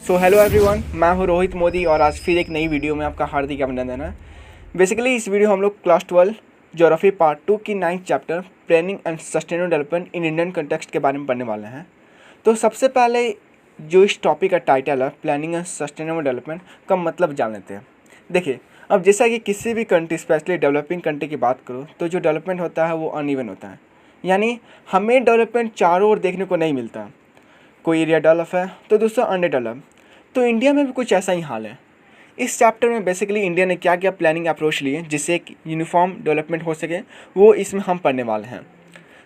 So hello everyone, मैं हूँ रोहित मोदी और आज फिर एक नई वीडियो में आपका हार्दिक अभिनंदन है। बेसिकली इस वीडियो हम लोग क्लास 12 ज्योग्राफी पार्ट 2 की 9th chapter planning and sustainable development in Indian context के बारे में पढ़ने वाले हैं। तो सबसे पहले जो इस टॉपिक का टाइटल है प्लानिंग एंड सस्टेनेबल डेवलपमेंट का मतलब जान लेते हैं। देखिए, अब जैसा कि किसी भी कंट्री स्पेशली डेवलपिंग कंट्री की बात करो तो जो डेवलपमेंट होता है वो अनइवन होता है, यानी हमें डेवलपमेंट चारों ओर देखने को नहीं मिलता। कोई एरिया डेवलप है तो दूसरा अंडर डेवलप। तो इंडिया में भी कुछ ऐसा ही हाल है। इस चैप्टर में बेसिकली इंडिया ने क्या क्या प्लानिंग अप्रोच लिए जिससे एक यूनिफॉर्म डेवलपमेंट हो सके, वो इसमें हम पढ़ने वाले हैं।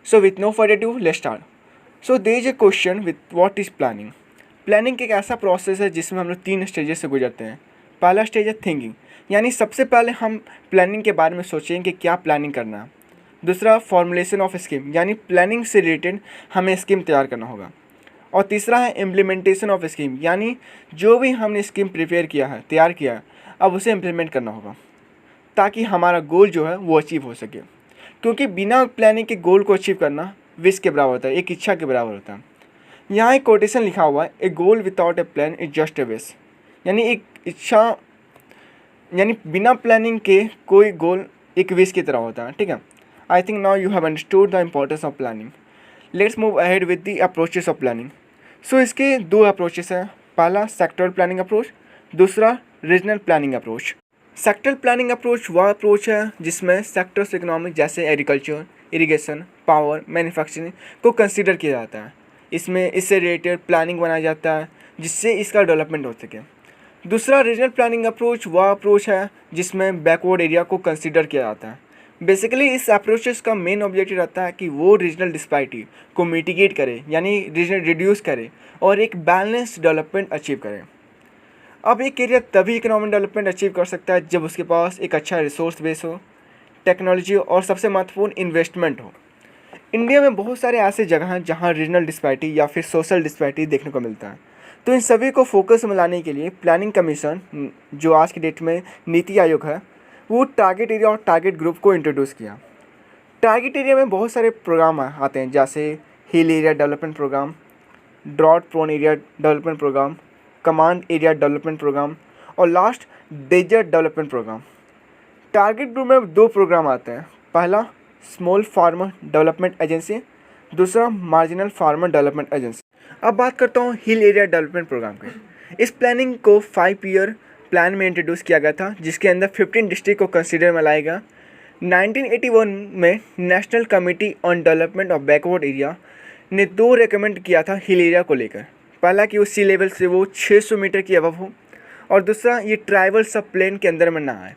So with no further due let's start. So there is a question with what is planning. Planning एक ऐसा प्रोसेस है जिसमें हम लोग 3 स्टेजेस से गुजरते हैं। पहला स्टेज है थिंकिंग, यानी सबसे पहले हम प्लानिंग के बारे में सोचेंगे कि क्या प्लानिंग करना है। दूसरा फॉर्मुलेशन ऑफ स्कीम, यानी प्लानिंग से रिलेटेड हमें स्कीम तैयार करना होगा। और तीसरा है इम्प्लीमेंटेशन ऑफ स्कीम, यानी जो भी हमने स्कीम प्रिपेयर किया है, तैयार किया है, अब उसे इम्प्लीमेंट करना होगा ताकि हमारा गोल जो है वो अचीव हो सके। क्योंकि बिना प्लानिंग के गोल को अचीव करना विश के बराबर होता है, एक इच्छा के बराबर होता है। यहाँ एक कोटेशन लिखा हुआ है, a goal without a plan is just a wish, यानी एक इच्छा, यानी बिना प्लानिंग के कोई गोल एक विश की तरह होता है। ठीक है, I think now you have understood the importance of planning. Let's move ahead with the approaches of planning. So इसके 2 अप्रोचेस हैं। पहला सेक्टरल प्लानिंग अप्रोच, दूसरा regional planning approach. Sectoral planning approach वह अप्रोच है जिसमें सेक्टर्स इकोनॉमिक जैसे agriculture, irrigation, power, manufacturing को consider किया जाता है। इसमें इससे रिलेटेड प्लानिंग बनाया जाता है जिससे इसका डेवलपमेंट हो सके। दूसरा रीजनल प्लानिंग अप्रोच वह अप्रोच है जिसमें बैकवर्ड एरिया को कंसीडर किया जाता है। बेसिकली इस अप्रोचेस का मेन ऑब्जेक्टिव रहता है कि वो रीजनल डिस्पैरिटी को मिटिगेट करे, यानी रीजनल रिड्यूस करे और एक बैलेंस डेवलपमेंट अचीव करे। अब एक एरिया तभी इकोनॉमिक डेवलपमेंट अचीव कर सकता है जब उसके पास एक अच्छा रिसोर्स बेस हो, टेक्नोलॉजी और सबसे महत्वपूर्ण इन्वेस्टमेंट हो। इंडिया में बहुत सारे ऐसे जगह हैं जहाँ रीजनल डिस्पैरिटी या फिर सोशल डिस्पैरिटी देखने को मिलता है। तो इन सभी को फोकस में लाने के लिए प्लानिंग कमीशन, जो आज की डेट में नीति आयोग है, वो टारगेट एरिया और टारगेट ग्रुप को इंट्रोड्यूस किया। टारगेट एरिया में बहुत सारे प्रोग्राम आते हैं जैसे hill area development program, drought prone area development program, command area development program और last desert development program. Target group में 2 प्रोग्राम आते हैं। पहला स्मॉल फार्मर डेवलपमेंट एजेंसी, दूसरा मार्जिनल फार्मर डेवलपमेंट एजेंसी। अब बात करता हूँ हिल एरिया डेवलपमेंट प्रोग्राम की। इस प्लानिंग को 5 ईयर प्लान में इंट्रोड्यूस किया गया था जिसके अंदर 15 डिस्ट्रिक्ट को कंसीडर में लाया गया। 1981 में national committee on development of backward area ने 2 रेकमेंड किया था हिल एरिया को लेकर। पहला कि वो सी लेवल से वो 600 मीटर की अबव हो और दूसरा ये ट्राइबल सब प्लेन के अंदर में ना आए।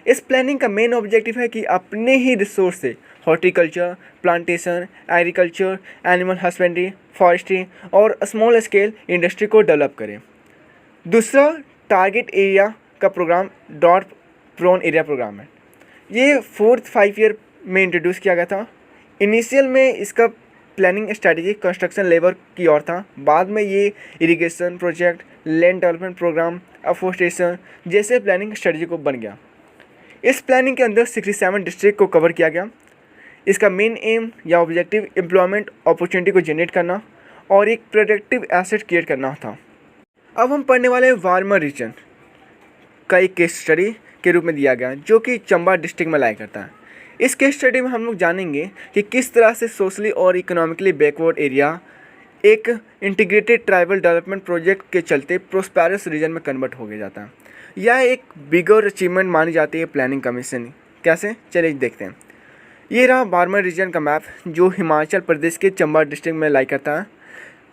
इस प्लानिंग का मेन ऑब्जेक्टिव है कि अपने ही रिसोर्स से horticulture, plantation, agriculture, animal husbandry, forestry और स्मॉल स्केल इंडस्ट्री को डेवलप करें। दूसरा टारगेट एरिया का प्रोग्राम डॉट प्रोन एरिया प्रोग्राम है। ये 4th 5 ईयर में इंट्रोड्यूस किया गया था। इनिशियल में इसका प्लानिंग स्ट्रैटेजी कंस्ट्रक्शन लेबर की ओर था, बाद में ये irrigation project, land development program, afforestation जैसे प्लानिंग स्ट्रैटेजी को बन गया। इस प्लानिंग के अंदर 67 डिस्ट्रिक्ट को कवर किया गया। इसका मेन एम या ऑब्जेक्टिव एम्प्लॉयमेंट अपॉर्चुनिटी को जनरेट करना और एक प्रोडक्टिव एसेट क्रिएट करना था। अब हम पढ़ने वाले वार्मर रीजन का एक केस स्टडी के रूप में दिया गया जो कि चंबा डिस्ट्रिक्ट में लाया करता है। इस केस स्टडी में हम लोग जानेंगे कि किस तरह से सोशली और इकोनॉमिकली बैकवर्ड एरिया एक इंटीग्रेटेड ट्राइबल डेवलपमेंट प्रोजेक्ट के चलते प्रोस्पेरस रीजन में कन्वर्ट हो गया जाता है। यह एक बिगर अचीवमेंट मानी जाती है प्लानिंग कमीशन। कैसे, चलिए देखते हैं। ये रहा वार्मर रीजन का मैप जो हिमाचल प्रदेश के चंबा डिस्ट्रिक्ट में लाई करता है।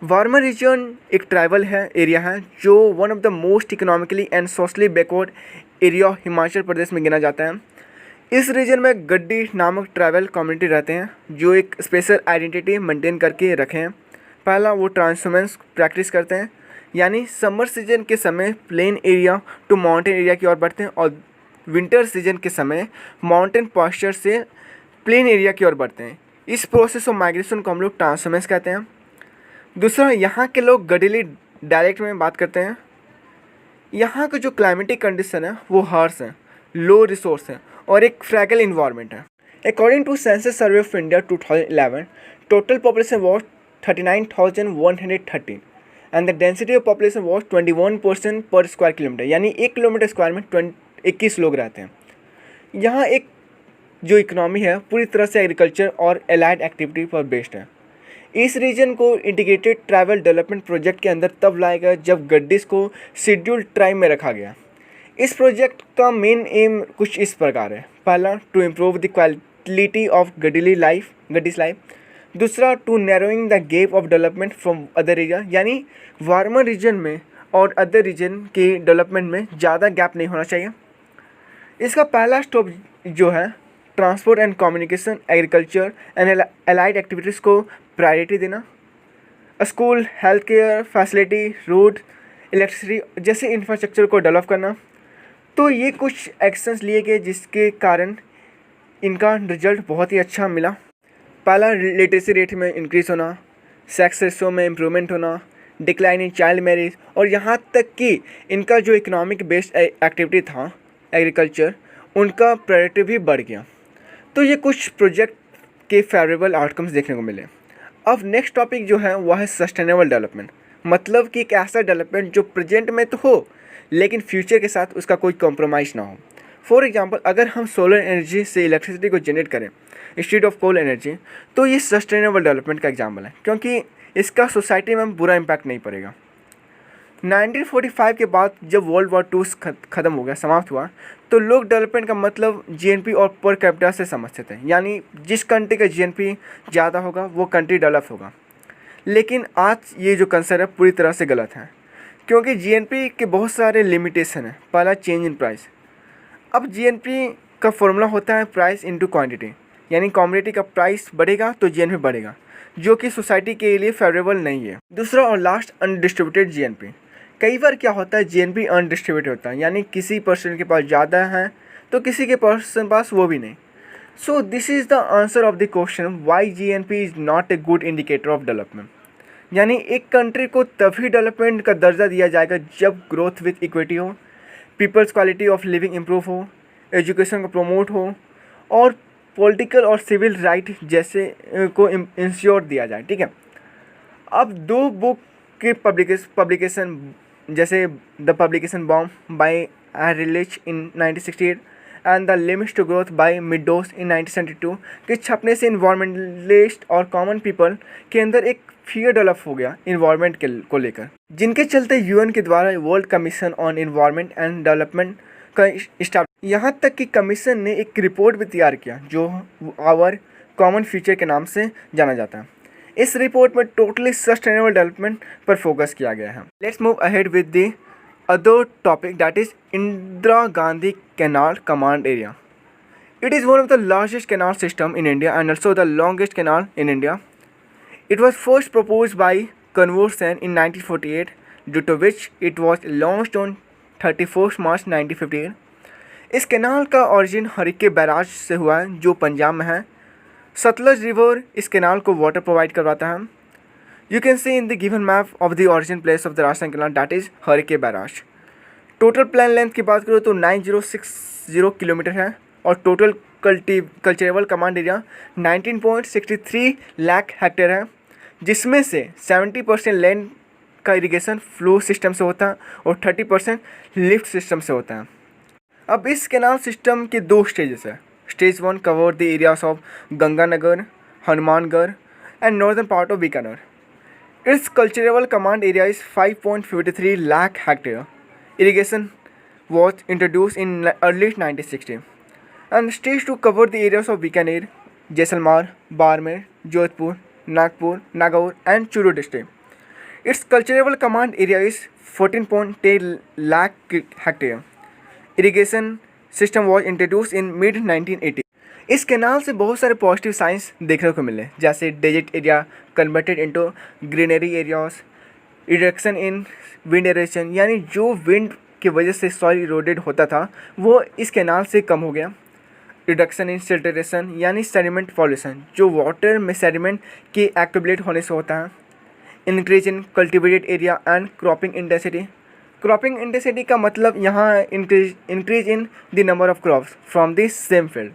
वार्मर रीजन एक ट्राइबल एरिया है जो one of the most economically and socially backward area Himachal Pradesh में गिना जाता है। इस रीजन में गड्डी नामक ट्राइबल कम्युनिटी रहते हैं जो एक स्पेशल आइडेंटिटी मेंटेन करके रखे हैं। पहला, वो ट्रांसफॉर्मेंस प्रैक्टिस करते हैं, यानी समर सीजन के समय plain area to mountain area की ओर बढ़ते हैं और विंटर सीजन के समय माउंटेन पास्चर से प्लेन एरिया की ओर बढ़ते हैं। इस प्रोसेस ऑफ माइग्रेशन को हम लोग ट्रांसफॉर्मेंस कहते हैं। दूसरा, यहाँ के लोग गडीली डायलेक्ट में बात करते हैं। यहाँ का जो क्लाइमेटिक कंडीशन है वो हार्श है, लो रिसोर्स है और एक फ्रैगल इन्वायरमेंट है। According to census survey of India 2011, total population was 39,113 and the density of population was 21% per square kilometre, यानी 1 किलोमीटर स्क्वायर में 21 लोग रहते हैं। यहाँ एक जो इकनॉमी है पूरी तरह से एग्रीकल्चर और एलाइड एक्टिविटी पर बेस्ड है। इस रीजन को इंटीग्रेटेड ट्राइबल डेवलपमेंट प्रोजेक्ट के अंदर तब लाया गया जब गड्डिस को शेड्यूल्ड ट्राइब में रखा गया। इस प्रोजेक्ट का मेन एम कुछ इस प्रकार है। पहला, to improve the quality of Gaddis life. दूसरा, to narrowing the gap of development from other region, यानी वार्मर रीजन में और अदर रीजन के डेवलपमेंट में ज़्यादा गैप नहीं होना चाहिए। इसका पहला स्टॉप जो है transport and communication, agriculture and allied activities को प्रायोरिटी देना। School, health care facility, road, electricity जैसे इंफ्रास्ट्रक्चर को डेवलप करना। तो ये कुछ एक्शंस लिए गए जिसके कारण इनका रिजल्ट बहुत ही अच्छा मिला। पहला, लिटरेसी रेट में इंक्रीज़ होना, सेक्स रेशो में इम्प्रूवमेंट होना, डिक्लाइन इन चाइल्ड मैरिज, और यहाँ तक कि इनका जो इकोनॉमिक बेस्ड एक्टिविटी था एग्रीकल्चर, उनका प्रायोरिटी भी बढ़ गया। तो ये कुछ प्रोजेक्ट के फेवरेबल आउटकम्स देखने को मिले। अब नेक्स्ट टॉपिक जो है वह है सस्टेनेबल डेवलपमेंट, मतलब कि एक ऐसा डेवलपमेंट जो प्रेजेंट में तो हो लेकिन फ्यूचर के साथ उसका कोई कॉम्प्रोमाइज़ ना हो। फॉर एग्जांपल, अगर हम सोलर एनर्जी से इलेक्ट्रिसिटी को जनरेट करें इंस्टेड ऑफ कोल एनर्जी, तो ये सस्टेनेबल डेवलपमेंट का एग्जाम्पल है, क्योंकि इसका सोसाइटी में बुरा इम्पैक्ट नहीं पड़ेगा। 1945 के बाद जब वर्ल्ड वॉर 2 ख़त्म हो गया, समाप्त हुआ, तो लोग डेवलपमेंट का मतलब जीएनपी और पर कैपिटा से समझते थे, यानी जिस कंट्री का जीएनपी ज़्यादा होगा वो कंट्री डेवलप होगा। लेकिन आज ये जो कंसेप्ट है पूरी तरह से गलत है, क्योंकि जीएनपी के बहुत सारे लिमिटेशन हैं। पहला, चेंज इन प्राइस। अब जीएनपी का फॉर्मूला होता है प्राइस इनटू क्वांटिटी, यानी कमोडिटी का प्राइस बढ़ेगा तो जीएनपी बढ़ेगा, जो कि सोसाइटी के लिए फेवरेबल नहीं है। दूसरा और लास्ट, अनडिस्ट्रीब्यूटेड जीएनपी। कई बार क्या होता है, जीएनपी अनडिस्ट्रीब्यूटेड होता है, यानी किसी पर्सन के पास ज़्यादा है तो किसी के पर्सन पास वो भी नहीं। So this is the answer of the question Y GNP is not a good indicator of development. यानी एक कंट्री को तभी डेवलपमेंट का दर्जा दिया जाएगा जब ग्रोथ विथ इक्विटी हो, people's quality of living improve हो, एजुकेशन को प्रमोट हो, और पॉलिटिकल और सिविल राइट जैसे को इंश्योर दिया जाए। ठीक है। अब 2 बुक के पब्लिकेशन जैसे the publication bomb by Ehrlich in 1968 and the limits to growth by Meadows in 1972 के छपने से इन्वायरमेंटलिस्ट और कॉमन पीपल के अंदर एक फियर डेवलप हो गया इन्वायरमेंट को लेकर, जिनके चलते यूएन के द्वारा world commission on environment and development का स्टार्ट। यहाँ तक कि कमीशन ने एक रिपोर्ट भी तैयार किया जो आवर कॉमन फ्यूचर के नाम से जाना जाता है। इस रिपोर्ट में टोटली सस्टेनेबल डेवलपमेंट पर फोकस किया गया है। Let's move ahead with the other topic, that is Indira Gandhi canal command area. It is one of the largest canal system in India and also the longest canal in India. It was first proposed by Kanwar Sen in 1948, due to which it was launched on 31st March 1958. इस canal का origin Harike barrage से हुआ है जो पंजाब में है. Sutlej river इस canal को वाटर प्रोवाइड करवाता है. You can see in the given map of the origin place of the Rajasthan canal, that is Harike barrage. Total plan length की बात करो तो 9060 किलोमीटर है और total culturable command area 19.63 lakh hectare है, जिसमें से 70% लैंड का इरिगेशन फ्लो सिस्टम से होता है और 30% लिफ्ट सिस्टम से होता है. अब इस कैनाल सिस्टम के 2 स्टेजेस है. Stage 1 cover the areas of Ganganagar, Hanumangarh and northern part of Bikaner. It's culturable command area is 5.53 lakh hectare. Irrigation was introduced in early 1960. And stage 2 covered the areas of Bikaner, Jaisalmer, Barmer, Jodhpur, Nagpur, Nagaur and Churu district. Its cultivable command area is 14.8 lakh hectare. Irrigation system was introduced in mid 1980. इस canal से बहुत सारे positive science देखने को मिले, जैसे desert area converted into greenery areas, reduction in wind erosion, यानी जो विंड की वजह से सॉइल इरोडेड होता था वो इस कैनाल से कम हो गया. रिडक्शन इन सिल्टरेशन यानी सेडिमेंट पॉल्यूशन, जो वाटर में सेडिमेंट के एक्टिवेट होने से होता है. Increase in cultivated area and cropping intensity. Cropping intensity का मतलब यहाँ increase in the number of crops from the same field.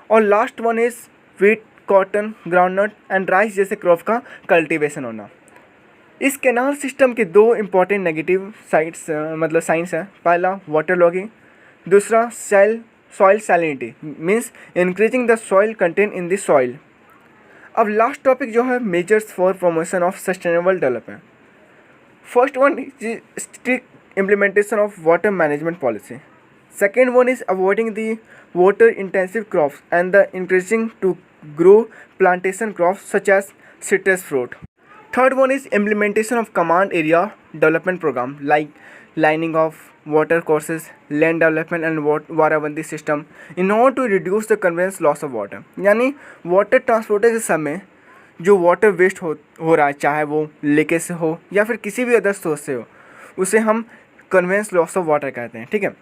और last one is wheat, cotton, groundnut and rice जैसे क्रॉप का कल्टिवेशन होना. इस कैनाल सिस्टम के दो इम्पॉर्टेंट नेगेटिव साइड्स मतलब साइंस हैं। पहला वाटर लॉगिंग, दूसरा soil salinity means increasing the soil content in the soil. अब लास्ट टॉपिक जो है measures for promotion of sustainable development. First one is strict implementation of water management policy. Second one is avoiding the water intensive crops and the encouraging to grow plantation crops such as citrus fruit. Third one is implementation of command area development program like lining of water courses, land development and वाराबंदी system in order to reduce the conveyance loss of water। यानी water transporter के समय जो water waste हो रहा है, चाहे वो leakage से हो या फिर किसी भी अदर सोर्स से हो, उसे हम कन्वेंस लॉस ऑफ वाटर कहते हैं। ठीक है।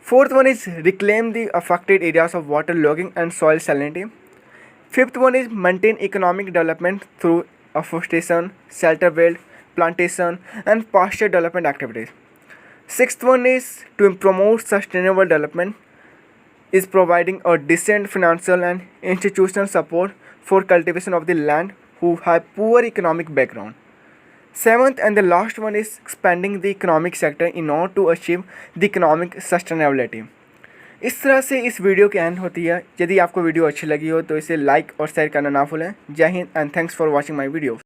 Fourth one is reclaim the affected areas of water logging and soil salinity. Fifth one is maintain economic development through afforestation, shelter belt, plantation and pasture development activities. Sixth one is to promote sustainable development is providing a decent financial and institutional support for cultivation of the land who have poor economic background. Seventh and the last one is expanding the economic sector in order to achieve the economic sustainability। इस तरह से इस video की and होती है। यदि आपको video अच्छी लगी हो तो इसे लाइक और शेयर करना ना भूलें। जय Hind and thanks for watching my video.